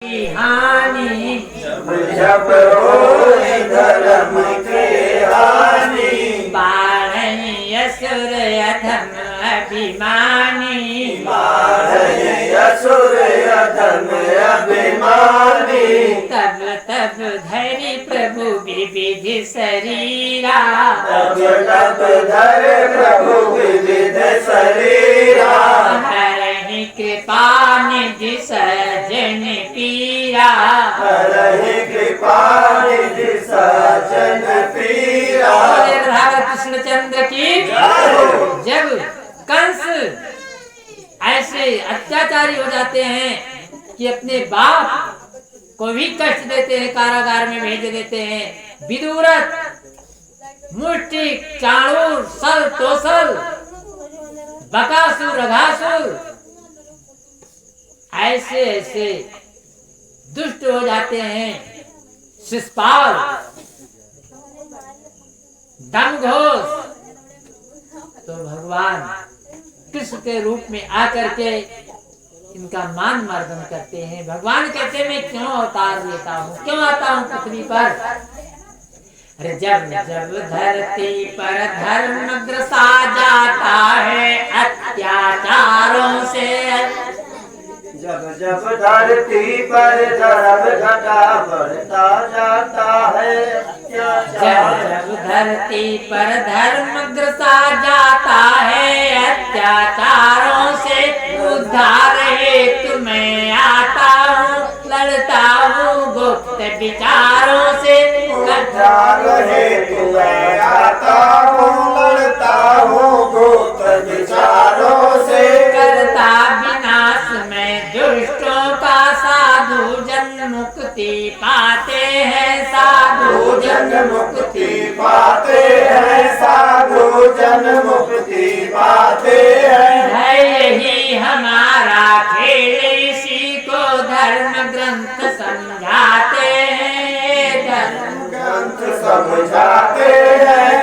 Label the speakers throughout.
Speaker 1: हानि
Speaker 2: जब होए धर्म के हानि,
Speaker 1: बाढ़ई असुर अधम अभिमानी,
Speaker 2: बाढ़ई असुर अधम अभिमानी,
Speaker 1: तब तब धरि प्रभु विविध शरीरा,
Speaker 2: तब तब धरे प्रभु विविध शरीरा,
Speaker 1: हरहि कृपा निधि सज्जन पीरा,
Speaker 2: हरहि कृपा निधि सज्जन पीरा।
Speaker 1: राधा कृष्णचंद्र की जब कंस ऐसे अत्याचारी हो जाते हैं कि अपने बाप को भी कष्ट देते हैं, कारागार में भेज देते हैं, विदुरथ, मुष्टिक, चाणूर, सल, तोसल, बकासुर, अघासुर ऐसे ऐसे दुष्ट हो जाते हैं, शिशुपाल, दमघोष, तो भगवान कृष्ण के रूप में आकर के इनका मान मर्दन करते हैं। भगवान कहते मैं क्यों अवतार लेता हूँ, क्यों आता हूँ पृथ्वी पर? अरे जब जब धरती पर धर्म ग्रसा जाता है अत्याचारों से,
Speaker 2: जब जब धरती पर धर्म घटा बढ़ता जाता है,
Speaker 1: जब जब धरती पर धर्म ग्रसा जाता है अत्याचारों से, उद्धार हेतु मैं आता हूँ, लड़ता हूँ गुप्त विचारों से,
Speaker 2: उद्धार हेतु मैं आता हूँ, लड़ता हूँ गुप्त विचारों से,
Speaker 1: करता विनाश में दुष्टों का, साधु जन मुक्ति पाते हैं, साधु
Speaker 2: जन मुक्ति पाते हैं, साधु जन मुक्ति पाते हैं।
Speaker 1: है यही हमारा खेल, इसी को धर्म ग्रंथ समझाते हैं, धर्म
Speaker 2: ग्रंथ समझाते हैं,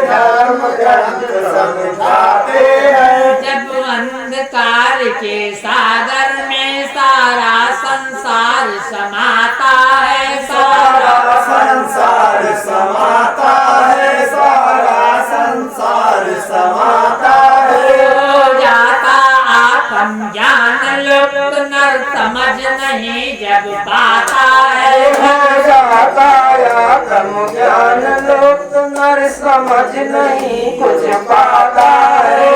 Speaker 2: धर्म ग्रंथ समझाते हैं।
Speaker 1: जब अंधकार के सागर में सारा संसार समाता है,
Speaker 2: सारा संसार समाता है, सारा संसार समाता है।
Speaker 1: हो जाता आत्म ज्ञान लुप्त, नर समझ नहीं जब पाता है,
Speaker 2: हो जाता आत्म ज्ञान लुप्त, नर समझ नहीं कुछ पाता है।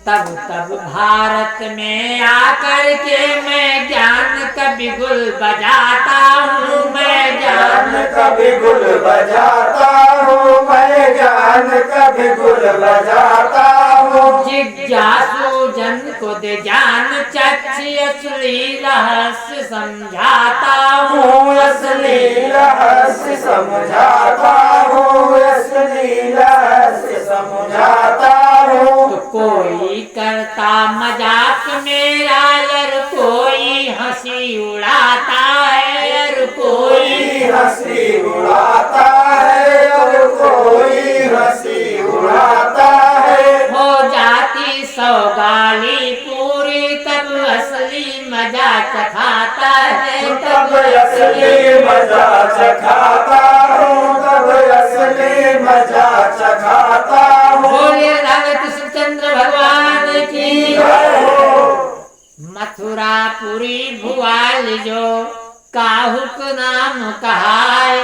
Speaker 1: तब तब भारत में आकर के मैं ज्ञान का बिगुल बजाता हूँ, मैं
Speaker 2: ज्ञान
Speaker 1: ज्ञान
Speaker 2: का बिगुल बजाता हूँ, मैं ज्ञान का बिगुल बजाता हूँ।
Speaker 1: जिज्ञासु जन को दे ज्ञान चक्षु असली रहस्य समझाता हूँ,
Speaker 2: असली रहस्य समझाता हूँ, असली रहस्य समझाता हूँ।
Speaker 1: तो कोई करता मजाक मेरा, यार कोई हंसी उड़ाता है, यार कोई
Speaker 2: हंसी उड़ाता है, और कोई हंसी उड़ाता है।
Speaker 1: हो जाती सौगाली पूरी, तब असली मजा चखाता है,
Speaker 2: तब असली मजा चखाता हूँ, तब असली मजा चखाता हूँ।
Speaker 1: बोलिए राधा कृष्णचंद्र भगवान की। मथुरापुरी भुआल जो काहुक नाम कहाय,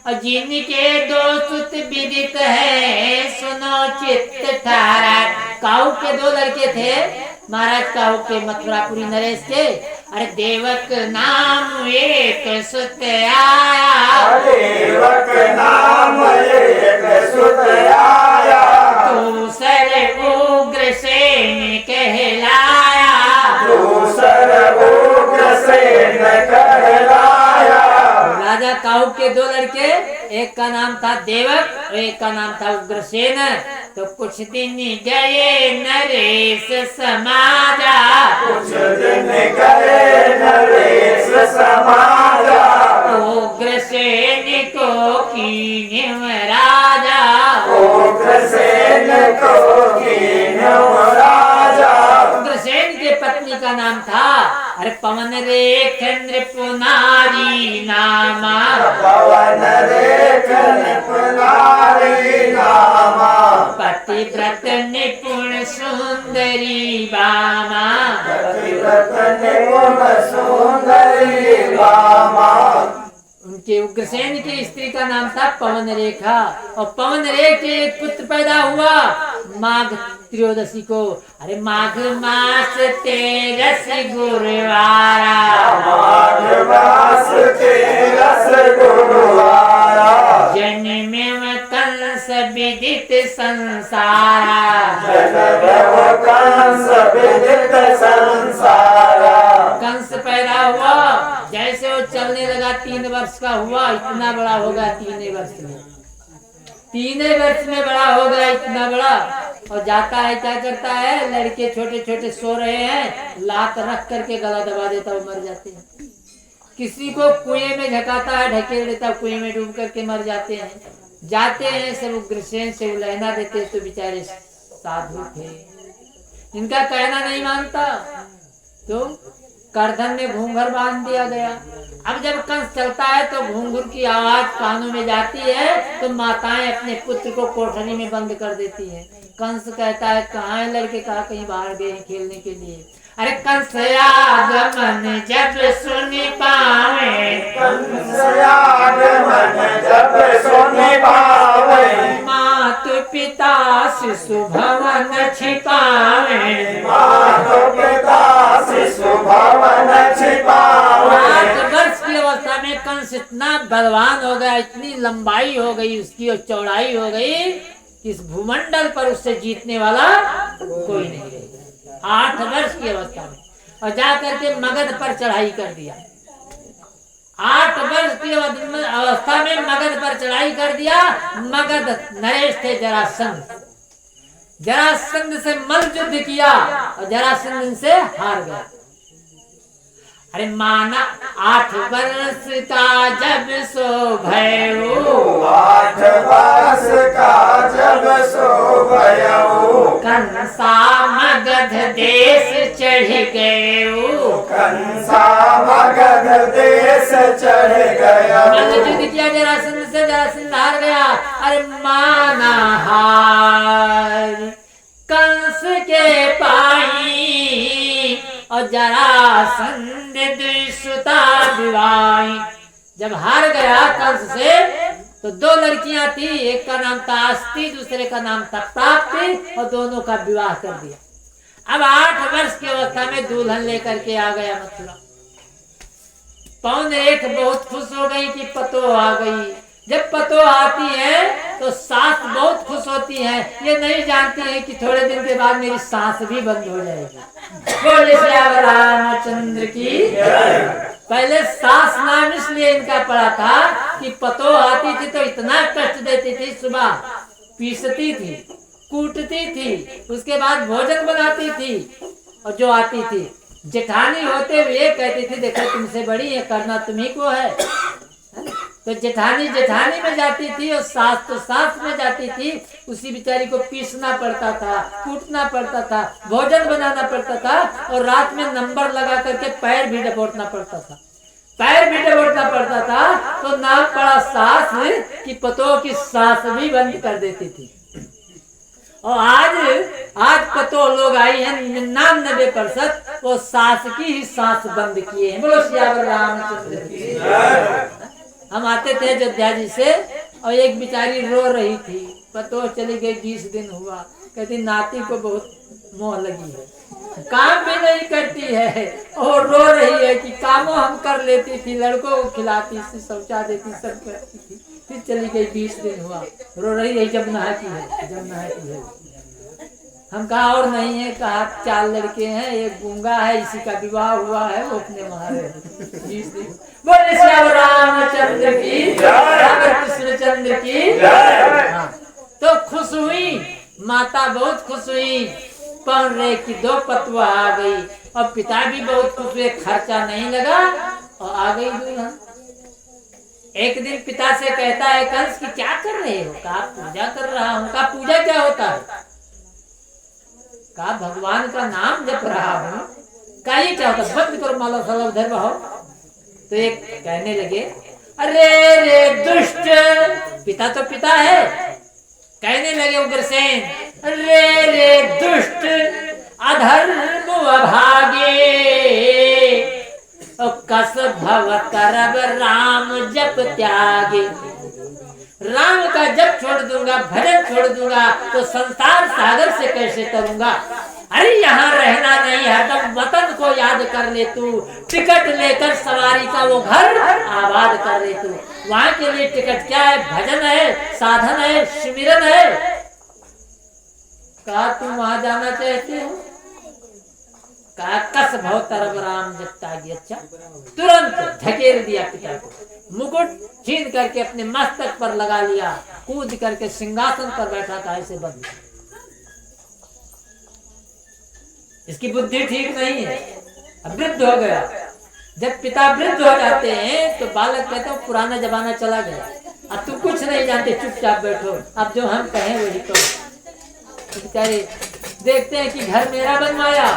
Speaker 1: और जिनके दो सुत विदित है, सुनो चित्त ठहरा। काहुक के दो लड़के थे महाराज, काहुक के मथुरापुरी नरेश के। अरे देवक नाम एक सुत आया,
Speaker 2: देवक नाम एक सुत आया,
Speaker 1: दूसरे उग्रसेन कहलाया,
Speaker 2: दूसर उग्रसेन कहलाया।
Speaker 1: राजा काहुक के दो लड़के, एक का नाम था देवक और एक का नाम था उग्रसेन। तो कुछ दिन गए नरेश समाजा,
Speaker 2: कुछ दिन गए नरेश समाजा,
Speaker 1: उग्रसेन को कीन्ह राजा,
Speaker 2: उग्रसेन को कीन्ह राजा।
Speaker 1: उग्रसेन के पत्नी का नाम था, अरे पवन रेख नृपुनारी नामा,
Speaker 2: पवन रेख नृपुनारी नामा,
Speaker 1: पतिव्रत निपुण सुंदरी बामा,
Speaker 2: पतिव्रत निपुण सुंदरी बामा।
Speaker 1: उनके उग्रसेन की स्त्री का नाम था पवन रेखा, और पवन रेख के एक पुत्र पैदा हुआ माघ त्रयोदशी को। अरे माघ मास तेरस गुरुवारा,
Speaker 2: माघ मास तेरस गुरुवारा,
Speaker 1: जन्मेव कंस विदित संसारा,
Speaker 2: जन्मेव कंस विदित संसारा।
Speaker 1: कंस पैदा हुआ, जैसे वो चलने लगा 3 वर्ष का हुआ, इतना बड़ा होगा 3 वर्ष में, 3 वर्ष में बड़ा हो गया इतना बड़ा। और जाता है क्या करता है, लड़के छोटे छोटे सो रहे हैं, लात रख करके गला दबा देता, वो मर जाते हैं। किसी को कुएं में झकाता है, ढकेल देता, कुएं में डूब करके मर जाते हैं। जाते हैं सब उग्रसेन से उलहना देते, तो बेचारे साधु थे, इनका कहना नहीं मानता, तो करधन में घूंघर बांध दिया गया। अब जब कंस चलता है तो घूंघर की आवाज कानों में जाती है, तो माताएं अपने पुत्र को कोठरी में बंद कर देती हैं। कंस कहता है कहाँ है लड़के, कहा कहीं बाहर गए हैं खेलने के लिए। अरे कंस आगमन जब सुन पावे,
Speaker 2: कंस आगमन जब सुन पावे,
Speaker 1: मातु पिता शिशु भवन छिपावे,
Speaker 2: मातु पिता शिशु भवन छिपावे।
Speaker 1: 8 वर्ष की अवस्था में कंस इतना बलवान हो गया, इतनी लंबाई हो गई उसकी और चौड़ाई हो गई, इस भूमंडल पर उससे जीतने वाला कोई नहीं रहा। 8 वर्ष की अवस्था में, और जा करके मगध पर चढ़ाई कर दिया। 8 वर्ष की अवस्था में मगध पर चढ़ाई कर दिया। मगध नरेश थे जरासंध, जरासंध से मल युद्ध किया और जरासंध से हार गया। अरे माना 8 वर्ष का जब सो भयो,
Speaker 2: 8 वर्ष का जब सो भयो,
Speaker 1: कंसा मगध देश चढ़ गयो,
Speaker 2: कंसा मगध देश चढ़ गया।
Speaker 1: युद्ध किया जरासंध से, जरासंध हार गया। अरे माना हार कंस के पाई, और जरासंध दुष्टा विवाही। जब हार गया कंस से तो 2 लड़कियां थी, एक का नाम था आस्ती, दूसरे का नाम था प्राप्ति, और दोनों का विवाह कर दिया। अब 8 वर्ष की अवस्था में दुल्हन लेकर के आ गया मथुरा। पवन रेख बहुत खुश हो गई कि पतो आ गई। जब पतो आती है तो सास बहुत खुश होती है, ये नहीं जानती है कि थोड़े दिन के बाद मेरी सांस भी बंद हो जाएगी। बोले श्याम रामचंद्र की। पहले सास नाम इसलिए इनका पड़ा था कि पतो आती थी तो इतना कष्ट देती थी, सुबह पीसती थी, कूटती थी, उसके बाद भोजन बनाती थी, और जो आती थी जेठानी होते हुए कहती थी देखो तुमसे बड़ी है, करना तुम्ही को है। तो जेठानी जेठानी में जाती थी और सास तो सास में जाती थी। उसी बेचारी को पीसना पड़ता था, कूटना पड़ता था, भोजन बनाना पड़ता था, और रात में नंबर लगा करके पैर भी डबोटना पड़ता था, पैर भी डबोटना पड़ता था। तो नाम पड़ा सास कि पतों की सांस भी बंद कर देती थी। और आज पतो लोग आई हैं 99% वो सास की ही सांस बंद किए हैं। बोलो श्याम रामचंद्र की। हम आते थे अयोध्या जी से, और एक बेचारी रो रही थी, पतो चली गई 20 दिन हुआ, कहती नाती को बहुत मोह लगी है, काम भी नहीं करती है, और रो रही है कि कामों हम कर लेती थी, लड़कों को खिलाती थी, शौचा देती, सब करती थी, फिर चली गई 20 दिन हुआ, रो रही है जब नहाती है, जब नहाती है। हम कहा और नहीं है, कहा 4 लड़के हैं, एक गूंगा है, इसी का विवाह हुआ है, वो अपने वहां रहे 20 दिन। बोले श्याम रामचंद्र की, राम कृष्णचंद्र की। हाँ, तो खुश हुई माता, बहुत खुश हुई। पवन रेख की 2 पतवा आ गई, और पिता भी बहुत खुश हुए, खर्चा नहीं लगा, और आ गई दुल्हन। एक दिन पिता से कहता है कंस कि क्या कर रहे हो? कहा पूजा कर रहा हूँ। कहा पूजा क्या होता है? कहा भगवान का नाम जप रहा हूँ। कहीं क्या होता, बंद करो माला साला उधर बहो। तो एक कहने लगे, अरे रे दुष्ट, पिता तो पिता है। कहने लगे उग्रसेन, अरे रे दुष्ट अधर्म अभागे, कस भव करब राम जप त्यागे। राम का जप छोड़ दूंगा, भजन छोड़ दूंगा तो संसार सागर से कैसे करूंगा। अरे यहाँ रहना नहीं है, तब वतन को याद कर ले तू, टिकट लेकर सवारी का वो घर आबाद कर ले तू। वहाँ के लिए टिकट क्या है, भजन है, साधन है, सिमरन है। कहा तुम वहां जाना चाहते हो, कहा कस भव तरब राम जपता गया। अच्छा, तुरंत धकेल दिया पिता को, मुकुट छीन करके अपने मस्तक पर लगा लिया, कूद करके सिंहासन पर बैठा था ऐसे बंद। इसकी बुद्धि ठीक नहीं है, अब वृद्ध हो गया। जब पिता वृद्ध हो जाते हैं तो बालक कहते हैं पुराना जमाना चला गया, अब तुम कुछ नहीं जानते, चुपचाप बैठो, अब जो हम कहें वही तो बेचारे देखते हैं कि घर मेरा बनवाया,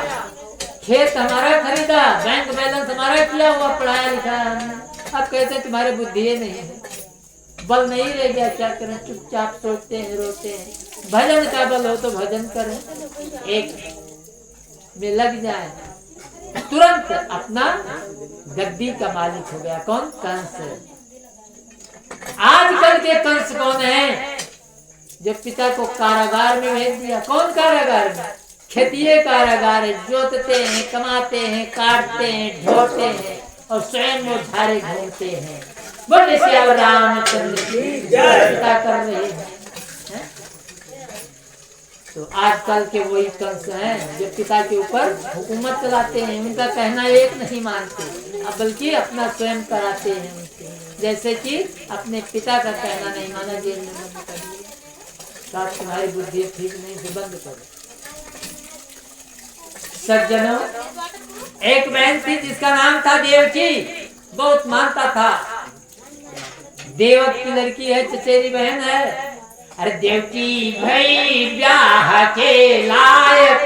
Speaker 1: खेत हमारा खरीदा, बैंक बैलेंस हमारा किया हुआ, पढ़ाया लिखा हमने। अब कहते तुम्हारे बुद्धि नहीं है, बल नहीं रह गया, क्या करें, चुपचाप सोचते हैं, रोते हैं। भजन का बल हो तो भजन करें, एक में लग जाए, तुरंत अपना गद्दी का मालिक हो गया। कौन? कंस। आजकल के कंस कौन है? जो पिता को कारागार में भेज दिया। कौन कारागार में? खेतिये कारागार है, जोतते हैं, कमाते हैं, काटते हैं, ढोते हैं और स्वयं वो झारे घूमते हैं। बोले श्याम रामचंद्र की जय। पिता कर रहे हैं। तो आजकल के वही कंस हैं जो पिता के ऊपर हुकूमत चलाते हैं, उनका कहना एक नहीं मानते, अब बल्कि अपना स्वयं कराते हैं उनसे। जैसे कि अपने पिता का कहना नहीं माना, जेल में बंद कर दिया। तुम्हारी बुद्धि ठीक नहीं, से बंद करो। सज्जनों, एक बहन थी जिसका नाम था देवकी, बहुत मानता था। देवक की लड़की है, चचेरी बहन है। अरे देवकी भई ब्याह के लायक,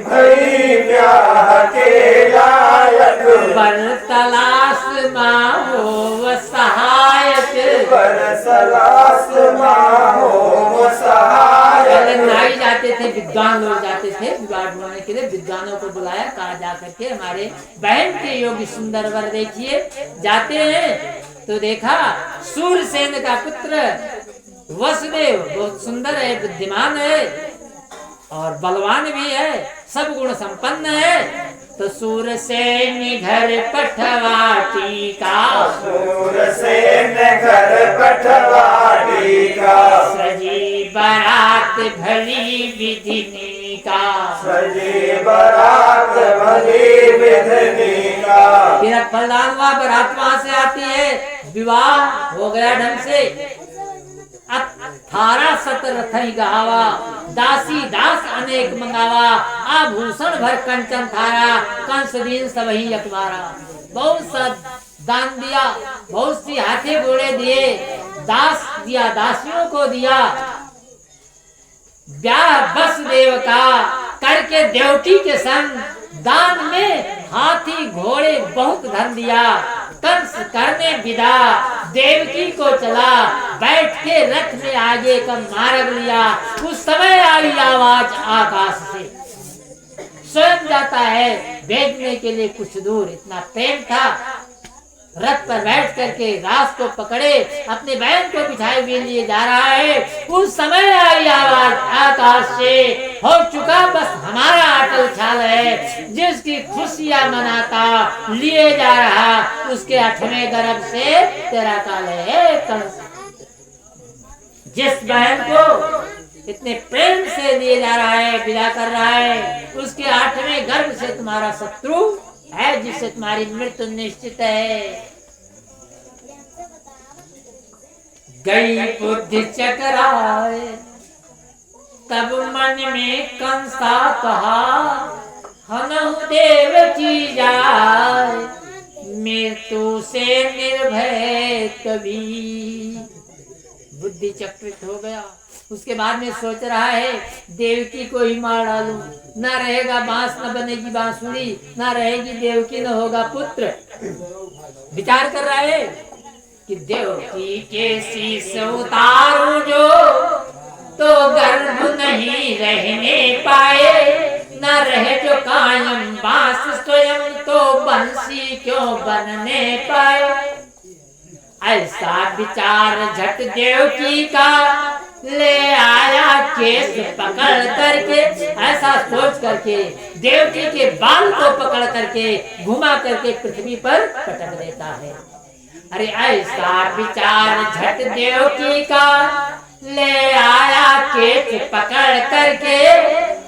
Speaker 2: भई ब्याह के लायक,
Speaker 1: बर तलाश माँ हो सहायक,
Speaker 2: बर तलाश माँ हो सहायक।
Speaker 1: नाई जाते थे, विद्वान लोग जाते थे विवाह ढूंढने के लिए, विद्वानों को बुलाया, कहा जा करके हमारे बहन के योग्य सुंदर वर देखिए। जाते हैं तो देखा सूरसेन का पुत्र वसुदेव बहुत सुंदर है, बुद्धिमान है और बलवान भी है, सब गुण संपन्न है। तो सूरसेन घर पठवाटी का,
Speaker 2: सूरसेन घर पठवाटी का,
Speaker 1: सजी बारात भली विधिनी का,
Speaker 2: सजी बारात भली विधिनी का।
Speaker 1: फिर फलदान हुआ, बारात वहां से आती है, विवाह हो गया ढंग से। 18 सतरथई गहावा, दासी दास अनेक मंगावा, आभूषण भर कंचन थारा, कंस दीन सबही अखबारा। बहुत सा दान दिया, बहुत सी हाथी घोड़े दिए, दास दिया, दासियों को दिया। ब्याह वसुदेव का करके देवकी के संग दान में हाथी घोड़े बहुत धन दिया। कंस करने विदा, देवकी को चला, बैठ के रथ में आगे का मार्ग लिया। उस समय आई आवाज आकाश से, स्वयं जाता है भेजने के लिए कुछ दूर। इतना प्रेम था, रथ पर बैठ करके रास को पकड़े अपने बहन को बिठाए हुए लिए जा रहा है। उस समय आई आवाज आकाश से, हो चुका बस हमारा अटल ख्याल है, जिसकी खुशियां मनाता लिए जा रहा, उसके 8वें गर्भ से तेरा काल है। कंस जिस बहन को इतने प्रेम से लिए जा रहा है, विदा कर रहा है, उसके 8वें गर्भ से तुम्हारा शत्रु है, जिससे तुम्हारी मृत्यु निश्चित है। गई बुद्धि चकराए, तब मन में कंसा कहा, हनहु देव की जाए, मृत्यु से निर्भय कभी। बुद्धि चक्रित हो गया। उसके बाद में सोच रहा है देवकी को ही मार डालूं, ना रहेगा बांस, न बनेगी बांसुरी, ना रहेगी देवकी, न होगा पुत्र। विचार कर रहा है कि देवकी के शीश उतारूं जो तो गर्भ नहीं रहने पाए, न रहे जो कायम बांस स्वयं तो बंसी क्यों बनने पाए। ऐसा विचार झट देवकी का ले आया केस पकड़ करके, ऐसा सोच करके देवकी के बाल को पकड़ करके घुमा करके पृथ्वी पर पटक देता है। अरे ऐसा विचार झट देवकी का ले आया केस पकड़ करके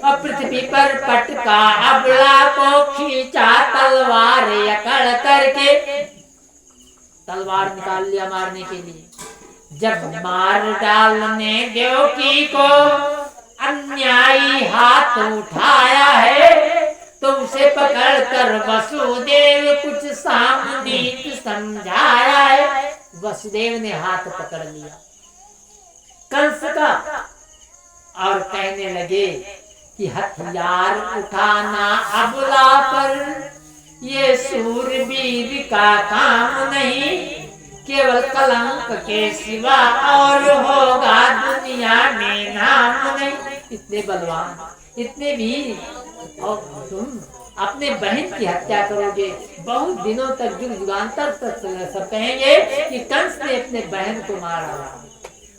Speaker 1: और पृथ्वी पर पटका, अबला को खींचा तलवार अकड़ करके, तलवार निकाल लिया मारने के लिए। जब मार डालने देवकी को अन्यायी हाथ उठाया है तो उसे पकड़कर वसुदेव कुछ सामनीत समझाया है। वसुदेव ने हाथ पकड़ लिया कंस का और कहने लगे कि हथियार उठाना अबला पर ये सूरवीर का काम नहीं, केवल कलंक के सिवा और होगा दुनिया में नाम नहीं। इतने बलवान, इतने वीर, और तुम अपने बहन की हत्या करोगे। बहुत दिनों तक युग युगांतर तक सब कहेंगे कि कंस ने अपने बहन को मारा।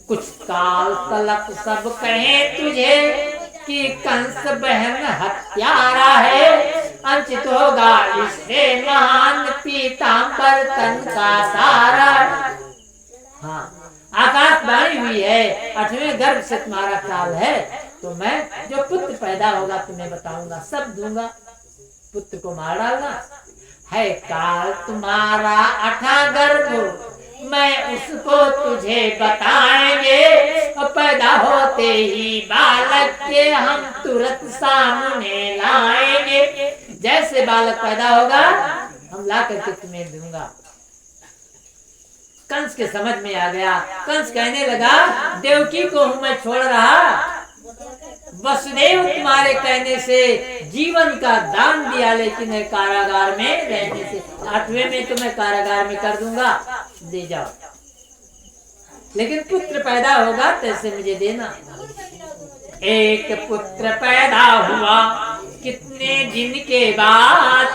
Speaker 1: कुछ काल तलक सब कहे तुझे कि कंस बहन हत्यारा है, अंचित होगा इससे महान पीतांबर तन का सारा। हाँ, आकाशवाणी हुई है 8वें गर्भ से तुम्हारा काल है, तो मैं जो पुत्र पैदा होगा तुम्हें बताऊंगा, सब दूंगा। पुत्र को मार डालना है काल तुम्हारा 8वां गर्भ, मैं उसको तुझे बताएंगे। और पैदा होते ही बालक के हम तुरंत सामने लाएंगे। जैसे बालक पैदा होगा हम ला करके तुम्हें दूंगा। कंस के समझ में आ गया। कंस कहने लगा देवकी को हूं मैं छोड़ रहा, वसुदेव तुम्हारे कहने से जीवन का दान दिया, लेकिन कारागार में रहने से 8वें में तुम्हें कारागार में कर दूंगा, दे जाओ। लेकिन पुत्र पैदा होगा तैसे मुझे देना। एक पुत्र पैदा हुआ कितने दिन के बाद,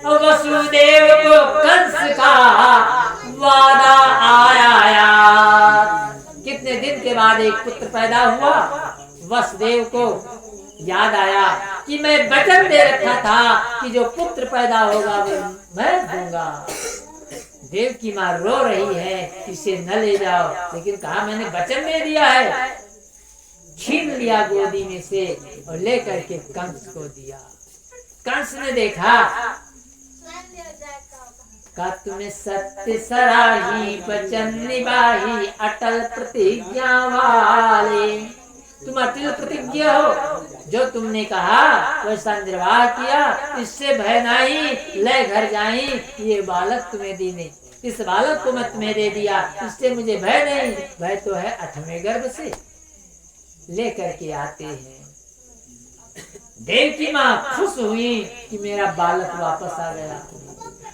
Speaker 1: वसुदेव को कंस का वादा आया। कितने दिन के बाद एक पुत्र पैदा हुआ। वसुदेव को याद आया कि मैं वचन दे रखा था कि जो पुत्र पैदा होगा वो मैं दूंगा। देव की मां रो रही है, इसे न ले जाओ, लेकिन कहा मैंने वचन दे दिया है। छीन लिया गोदी में से और लेकर के कंस को दिया। कंस ने देखा, का तुम्हें सत्य सराही वचन निभाही अटल प्रतिज्ञा वाले। तुम अटल प्रतिज्ञा हो, जो तुमने कहा वैसा निर्वाह किया, इससे भय नहीं, ले घर जाई, ये बालक तुम्हें दीने, इस बालक को मैं तुम्हें दे दिया, इससे मुझे भय नहीं। भय तो है 8वें गर्भ से लेकर के आते हैं। देव की माँ खुश हुई कि मेरा बालक वापस आ गया।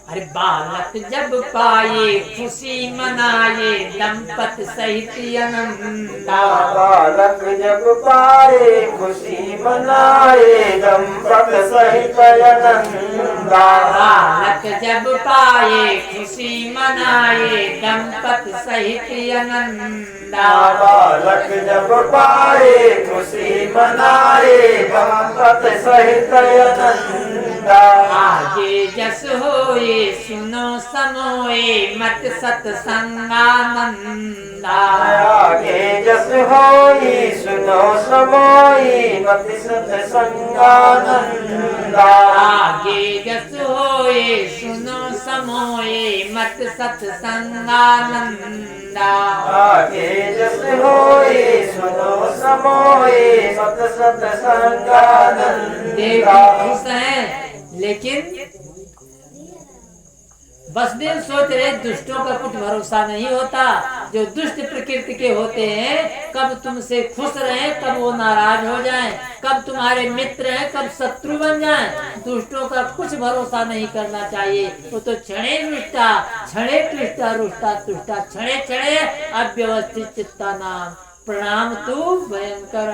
Speaker 1: अरे बालक जब पाए खुशी मनाए दंपत सहित अनंदा।
Speaker 2: बालक जब पाए खुशी मनाए दंपत सहित अनंदा।
Speaker 1: बालक जब पाए खुशी मनाए दंपत सहित अनंदा।
Speaker 2: बालक जब पाए खुशी मनाए दंपत सहित अनंदा।
Speaker 1: आगे जस होए सुनो समोए मत सत्संगानंदा।
Speaker 2: आगे जस होई सुनो समोई मत सत्संगानंदा।
Speaker 1: आगे जस होए सुनो समोए मत सत्संगानंदा।
Speaker 2: आगे जस होई सुनो समोई मत सत्संगानंदा।
Speaker 1: देव खुश हैं, लेकिन बस दिन सोच रहे दुष्टों का कुछ भरोसा नहीं होता। जो दुष्ट प्रकृति के होते हैं, कब तुमसे खुश रहे, कब वो नाराज हो जाएं, कब तुम्हारे मित्र हैं, कब शत्रु बन जाएं। दुष्टों का कुछ भरोसा नहीं करना चाहिए। वो तो क्षणे रुष्टा, क्षणे क्लिष्टा, रुष्टा तुष्टा, क्षणे क्षणे अव्यवस्थित चित्ता नाम प्रणाम तू भयंकर।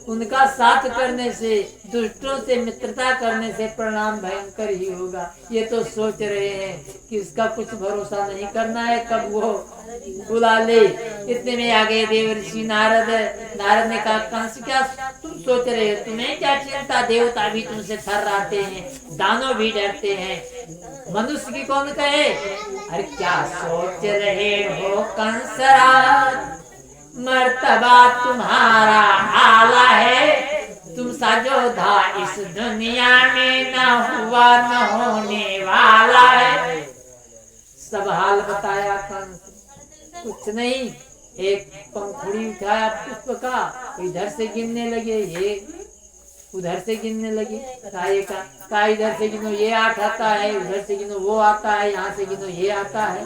Speaker 1: उनका साथ करने से, दुष्टों से मित्रता करने से प्रणाम भयंकर ही होगा। ये तो सोच रहे हैं कि इसका कुछ भरोसा नहीं करना है, कब वो बुला ले। इतने में आ गए देवर्षि नारद। नारद ने कहा कंस क्या तुम सोच रहे हो, तुम्हें क्या चिंता, देवता भी तुमसे थर्राते हैं, दानव भी डरते हैं, मनुष्य की कौन कहे। अरे क्या सोच रहे हो कंसराज, मर्तबा तुम्हारा आला है, तुम साजोधा इस दुनिया में न हुआ न होने वाला है। सब हाल बताया कंस, कुछ नहीं। एक पंखुड़ी उठाया पुष्प का, इधर से गिनने लगे, ये उधर से गिनने लगे, का इधर से गिनो ये 8 आता है, उधर से गिनो वो आता है, यहाँ से गिनो ये आता है।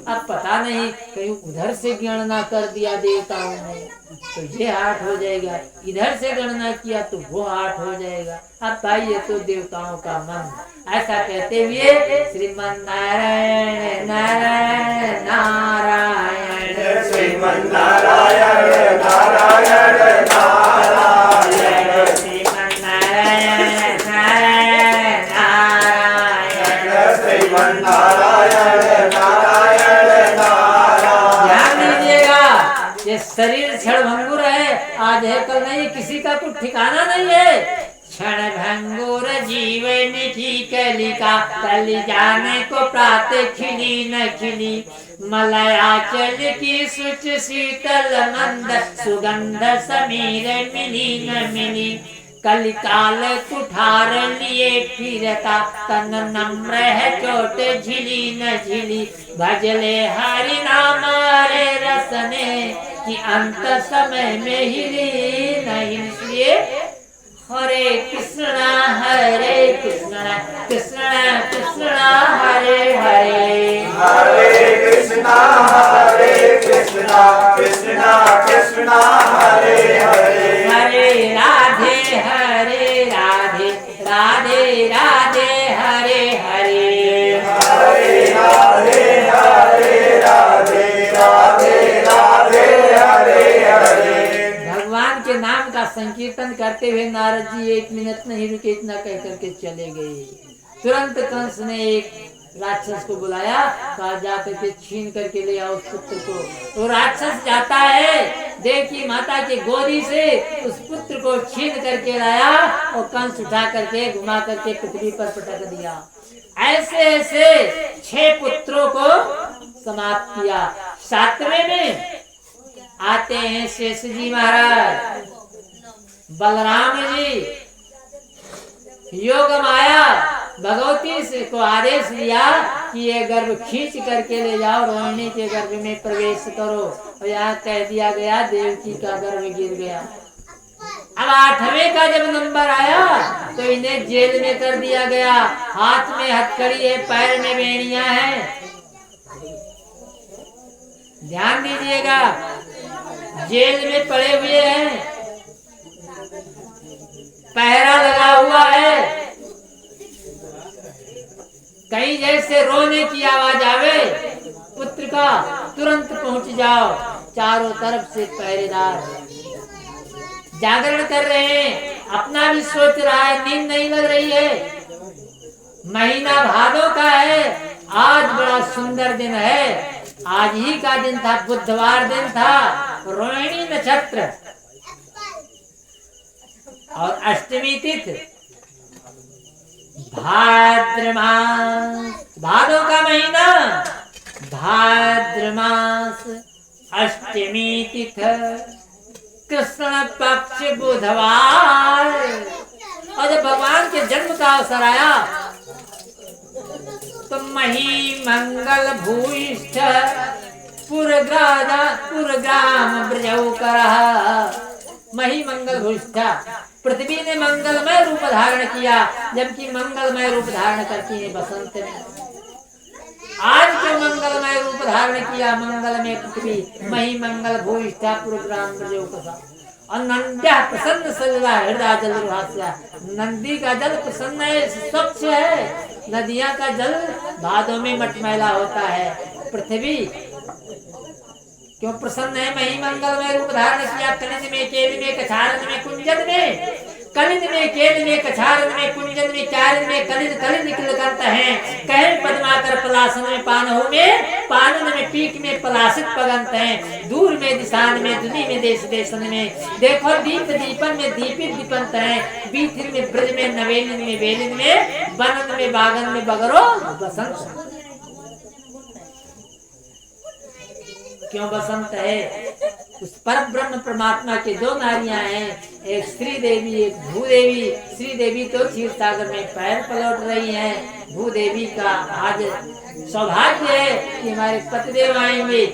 Speaker 1: अब पता नहीं कहीं उधर से गणना कर दिया देवताओं ने तो ये 8 हो जाएगा, इधर से गणना किया तो वो 8 हो जाएगा। अब भाई ये तो देवताओं का मन। ऐसा कहते हुए श्रीमन नारायण नारायण नारायण,
Speaker 2: श्रीमन नारायण नारायण नारायण,
Speaker 1: श्रीमन नारायण नारायण नारायण,
Speaker 2: श्रीमन नारायण नारायण नारायण।
Speaker 1: ध्यान दीजिएगा, ये शरीर क्षणभंगुर है, आज है कल नहीं, किसी का कुछ ठिकाना नहीं है। क्षणभंगुर जीवन की कलिका, कल जाने को प्रातः खिली न खिली, मलयाचल की सुच शीतल मंद, सुगंध समीर मिली न मिली, कलिकाल कुठार लिए फिरता, तन नम्र है चोट झिली न झिली, भजले हरि नाम रे रसने, कि अंत समय में हिली नहीं। इसलिए हरे कृष्णा कृष्णा कृष्णा हरे हरे,
Speaker 2: हरे कृष्णा कृष्णा कृष्णा हरे हरे,
Speaker 1: हरे राधे राधे राधे राधे हरे हरे,
Speaker 2: हरे राधे हरे राधे राधे राधे हरे हरे।
Speaker 1: भगवान के नाम का संकीर्तन करते हुए नारद जी 1 मिनट नहीं रुके, इतना कह करके चले गए। तुरंत कंस ने एक राक्षस को बुलाया, कहा जा करके छीन करके ले आओ उस पुत्र को। तो राक्षस जाता है, देखी माता की गोदी से उस पुत्र को छीन करके लाया और कंस उठा करके घुमा करके पृथ्वी पर पटक दिया। ऐसे ऐसे 6 पुत्रों को समाप्त किया। 7वें में आते हैं शेष जी महाराज, बलराम जी। योग माया भगवती से को आदेश दिया कि ये गर्भ खींच करके ले जाओ, रोहिणी के गर्भ में प्रवेश करो। और यहाँ कह दिया गया देवकी का गर्भ गिर गया। अब 8वें का जब नंबर आया तो इन्हें जेल में कर दिया गया। हाथ में हथकड़ी है, पैर में बेड़ियां हैं। ध्यान दीजिएगा, जेल में पड़े हुए हैं, पहरा लगा हुआ है। कहीं जैसे रोने की आवाज आवे पुत्र का, तुरंत पहुंच जाओ। चारों तरफ से पहरेदार जागरण कर रहे हैं, अपना भी सोच रहा है, नींद नहीं लग रही है। महीना भादों का है, आज बड़ा सुंदर दिन है। आज ही का दिन था, बुधवार दिन था, रोहिणी नक्षत्र और अष्टमी तिथि, भाद्र मास, भादों का महीना, भाद्र मास, अष्टमी तिथि, कृष्ण पक्ष बुधवार। और जब भगवान के जन्म का अवसर आया तो मही मंगल भूयिष्ठ पुरग्राम ब्रजौ करः। मही मंगल भूयिष्ठ, पृथ्वी ने मंगलमय रूप धारण किया, जबकि मंगलमय रूप धारण करती है बसंत में। आज जो मंगलमय रूप धारण किया, मंगलमय पृथ्वी मही मंगल भूष्ठा पुरुषाम प्रजोकसा और नंद्या प्रसन्न सलिला हृदय जल भास्या। नंदी का जल प्रसन्न है, स्वच्छ है। नदियां का जल भादों में मटमैला होता है। पृथ्वी क्यों प्रसन्न है? मही मंगलमय रूप धारण किया, कलिंद में, केद में, कछारन में, कुंजन में। कलिंद में, केद में, कछारन में, कुंजन में, चारण में कलिंद कलिंद निकल करता है। कहे पद्माकर पलासन में, पानहु में, पानन में, पीक में पलासित पगंत है। दूर में, दिशान में, दुनी में, देश देशन में। देखो दीप दीपन में दीपित दीपंत है। बीथिन में, ब्रज में, नवेलिन में, वेलिन में, बनन में, बागन में, बगरो बसंत। क्यों बसंत है? उस पर ब्रह्म परमात्मा के दो नारियां हैं, एक श्री देवी, एक भूदेवी। श्री देवी तो क्षीर सागर में पैर पलट रही हैं। भूदेवी का आज सौभाग्य है कि हमारे पतिदेव आएंगे।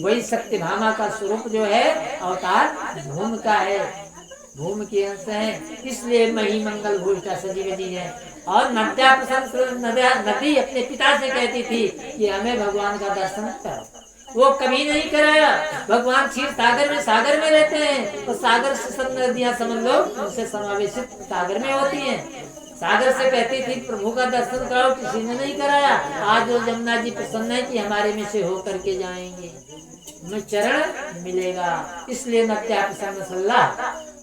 Speaker 1: वही सत्यभामा का स्वरूप जो है अवतार भूम का है, भूम के अंश है। इसलिए मही मंगल भूषा सजीवनी है। और नद्या प्रसन्न नदी अपने पिता से कहती थी कि हमें भगवान का दर्शन करो। वो कभी नहीं कराया। भगवान क्षीर सागर में रहते हैं, तो सागर से सब नदियां समझ लो उनसे समावेशित सागर में होती हैं। सागर से कहती थी प्रभु का दर्शन कराओ, किसी ने नहीं कराया। आज वो जमुना जी प्रसन्न है कि हमारे में से होकर के जाएंगे, हमें चरण मिलेगा। इसलिए नद्या प्रसन्न सल्लाह।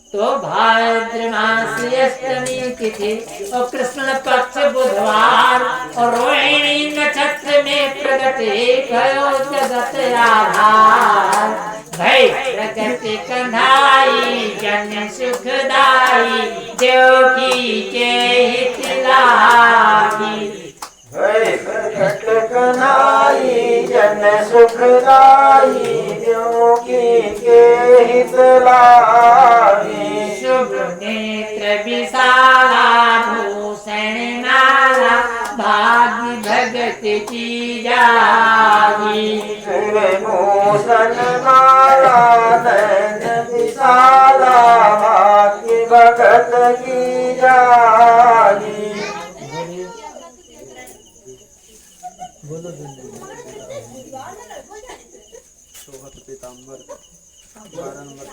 Speaker 1: तो भाद्र मास अष्टमी तिथि और कृष्ण पक्ष बुधवार और रोहिणी नक्षत्र में प्रगटे भयो जगत आधार। भय प्रगति कन्हाई जन सुखदाई, देव की के हित लागी।
Speaker 2: भय प्रगट कन्हाई जन सुखदाई, देव की के हित लागी।
Speaker 1: शुभ नेत्र विशाला भूषण माला, भाग्य भगत की जागी।
Speaker 2: शुभ भूषण माला नयन विशाला, भाग्य भगत की जागी।
Speaker 1: बोलो
Speaker 3: पीताम्बर 12 नंबर